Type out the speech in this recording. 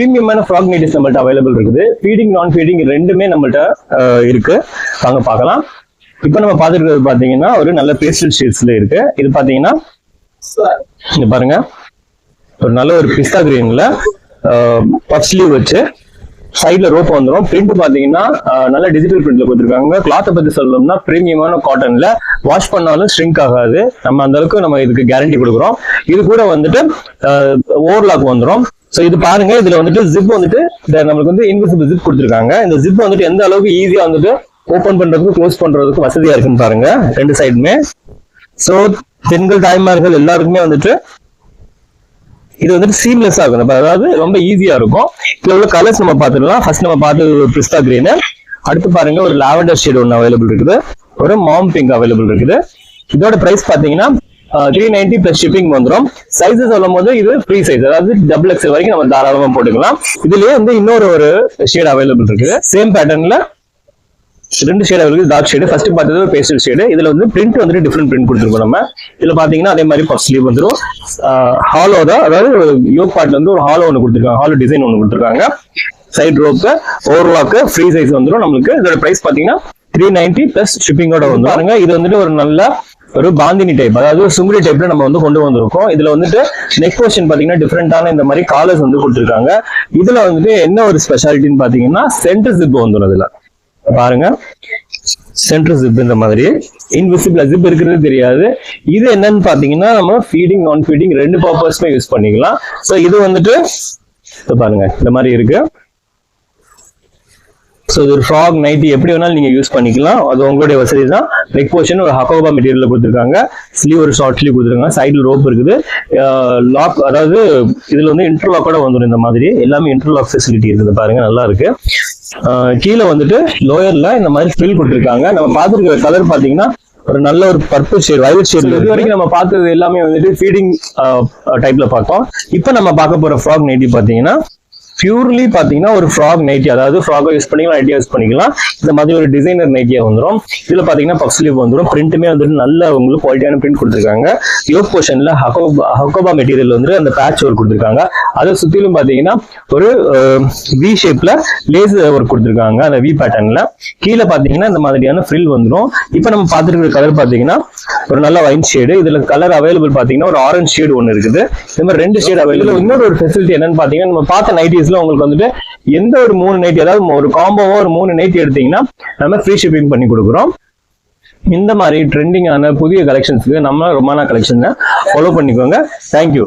பிரீமியமான frock nighties நம்மள்ட்ட available இருக்குது. Feeding நான் ஃபீடிங் ரெண்டுமே நம்மள்ட்ட இருக்கு. வாங்க பார்க்கலாம். இப்போ நம்ம பார்த்துருக்கிறது பார்த்தீங்கன்னா ஒரு நல்ல பேஸ்டல் ஷேட்ஸ்ல இருக்கு. இது பார்த்தீங்கன்னா இங்க பாருங்க, ஒரு நல்ல ஒரு பிஸ்தா கிரீன்ல பஃப் ஸ்லீவ் வச்சு சைட்ல ரோப் வந்துடும். பிரிண்ட் பாத்தீங்கன்னா நல்ல டிஜிட்டல் பிரிண்ட்ல கொடுத்துருக்காங்க. கிளாத்தை பத்தி சொல்லணும்னா பிரீமியமான காட்டன்ல வாஷ் பண்ணாலும் ஷ்ரிங்க் ஆகாது. நம்ம அந்த அளவுக்கு நம்ம இதுக்கு கேரண்டி கொடுக்குறோம். இது கூட வந்துட்டு ஓவர்லாக் வந்துடும். ஸோ இது பாருங்க, இதுல வந்துட்டு ஜிப் வந்துட்டு நம்மளுக்கு வந்து இன்விசிபிள் ஜிப் கொடுத்துருக்காங்க. இந்த ஜிப் வந்துட்டு எந்த அளவுக்கு ஈஸியா வந்துட்டு ஓபன் பண்றதுக்கு க்ளோஸ் பண்றதுக்கு வசதியா இருக்குன்னு பாருங்க ரெண்டு சைடுமே. ஸோ பெண்கள் தாய்மார்கள் எல்லாருக்குமே வந்துட்டு இது வந்துட்டு சீம்லெஸ் ஆகும். அதாவது ரொம்ப ஈஸியா இருக்கும். இதுல உள்ள கலர்ஸ் நம்ம பார்த்துக்கலாம். ஃபர்ஸ்ட் நம்ம பார்த்தது ஒரு பிஸ்தா கிரீன். அடுத்து பாருங்க ஒரு லாவெண்டர் ஷேட் ஒன்று அவைலபிள் இருக்குது. ஒரு மாம் பிங்க் அவைலபிள் இருக்குது. இதோட பிரைஸ் பாத்தீங்கன்னா 390 பிளஸ் ஷிப்பிங் வந்துடும். சைஸஸ் சொல்லும் போது இது ஃப்ரீ சைஸ், அதாவது டபுள் எக்ஸ்எல் வரைக்கும் நம்ம தாராளமா போட்டுக்கலாம். இதுலயே வந்து இன்னொரு ஒரு ஷேட் அவைலபிள் இருக்குது. சேம் பேட்டர்ன்ல ரெண்டு shade available. Dark shade first பார்த்தது ஒரு பேஸ்டல் ஷேடு. இதுல வந்து பிரிண்ட் வந்துட்டு டிஃப்ரெண்ட் பிரிண்ட் கொடுத்துருக்கோம். நம்ம இதுல பாத்தீங்கன்னா அதே மாதிரி பஃப் ஸ்லீவ் வந்துடும். ஹாலோ தான், அதாவது யோக் பார்ட்ல வந்து ஒரு ஹாலோ ஒன்று கொடுத்துருக்காங்க. ஹாலோ டிசைன் ஒன்று கொடுத்துருக்காங்க. Side rope overlock free size வந்துடும் நம்மளுக்கு. இதோட பிரைஸ் பாத்தீங்கன்னா 390 பிளஸ் ஷிப்பிங்கோட வந்து பாருங்க. இது வந்துட்டு ஒரு நல்ல ஒரு பாந்தினி டைப், அதாவது சுங்குடி டைப்ல நம்ம வந்து கொண்டு வந்திருக்கோம். இதுல வந்துட்டு நெக் போர்ஷன் பாத்தீங்கன்னா டிஃப்ரெண்டான இந்த மாதிரி காலர்ஸ் வந்து கொடுத்துருக்காங்க. இதுல வந்துட்டு என்ன ஒரு ஸ்பெஷாலிட்டின்னு பாத்தீங்கன்னா சென்டர் ஜிப் வந்துடும். இதுல பாருங்க, சென்டர் ஜிப் இந்த மாதிரி இன்விசிபிள் ஜிப் இருக்கிறது தெரியாது. இது என்னன்னு பாத்தீங்கன்னா நம்ம ஃபீடிங் நான் ஃபீடிங் ரெண்டு பர்பஸ்மே யூஸ் பண்ணிக்கலாம். ஸோ இது வந்துட்டு பாருங்க இந்த மாதிரி இருக்கு. ஸோ இது ஒரு ஃப்ராக் நைட்டி எப்படி வேணாலும் நீங்க யூஸ் பண்ணிக்கலாம். அது உங்களுடைய வசதி தான். நெக் போர்ஷன் ஒரு ஹக்கோபா மெட்டீரியல் கொடுத்துருக்காங்க. ஸ்லீவ் ஒரு ஷார்ட் ஸ்லீவ் கொடுத்துருக்காங்க. சைடில் ரோப் இருக்குது. லாக், அதாவது இதுல வந்து இன்டர்லாக்கோட வந்துடும். இந்த மாதிரி எல்லாமே இன்டர்லாக் ஃபெசிலிட்டி இருக்குது. பாருங்க நல்லா இருக்கு. கீழே வந்துட்டு லோயர்ல இந்த மாதிரி ஃபில் கொடுத்துருக்காங்க. நம்ம பார்த்துருக்கிற கலர் பாத்தீங்கன்னா ஒரு நல்ல ஒரு பர்பிள் ஷேட், வயலட் ஷேட். இது வரைக்கும் நம்ம பார்த்தது எல்லாமே வந்துட்டு ஃபீடிங் டைப்ல பார்த்தோம். இப்போ நம்ம பார்க்க போற ஃப்ராக் நைட்டி பாத்தீங்கன்னா பியூர்லி பாத்தீங்கன்னா ஒரு ஃப்ராக் நைட்டி, அதாவது ஃப்ராகை யூஸ் பண்ணிக்கலாம், நைட்டியா யூஸ் பண்ணிக்கலாம். இந்த மாதிரி ஒரு டிசைனர் நைட்டியா வந்துடும். இதுல பாத்தீங்கன்னா பஃப் ஸ்லீவ் வந்துடும். பிரிண்ட்டுமே வந்துட்டு நல்ல உங்களுக்கு குவாலிட்டியான பிரிண்ட் கொடுத்துருக்காங்க. யோக் போர்ஷன்ல ஹக்கோபா மெட்டீரியல் வந்து அந்த பேட்ச் ஒர்க் கொடுத்துருக்காங்க. அதை சுத்திலும் பாத்தீங்கன்னா ஒரு வி ஷேப்ல லேஸ் ஒர்க் கொடுத்துருக்காங்க. அந்த வி பேட்டர்ன்ல கீழே பாத்தீங்கன்னா இந்த மாதிரியான ஃப்ரில் வந்துடும். இப்போ நம்ம பார்த்துருக்கிற கலர் பாத்தீங்கன்னா ஒரு நல்ல ஒயின் ஷேடு. இதுல கலர் அவைலபிள் பாத்தீங்கன்னா ஒரு ஆரஞ்சு ஷேடு ஒன்று இருக்குது. இந்த மாதிரி ரெண்டு ஷேட் அவைலபிள். இன்னொரு ஒரு ஃபெசிலிட்டி என்னன்னு பாத்தீங்கன்னா நம்ம பார்த்த நைட்டிஸ் உங்களுக்கு வந்துட்டு எந்த ஒரு 3 நைட்டி, அதாவது ஒரு காம்போவோ ஒரு 3 நைட்டி எடுத்தீங்கன்னா நம்ம ஃப்ரீ ஷிப்பிங் பண்ணி கொடுக்குறோம். இந்த மாதிரி ட்ரெண்டிங்கான புதிய கலெக்ஷன்ஸ்க்கு நம்ம ரொமானா கலெக்ஷனை ஃபாலோ பண்ணிக்கோங்க. தேங்க்யூ.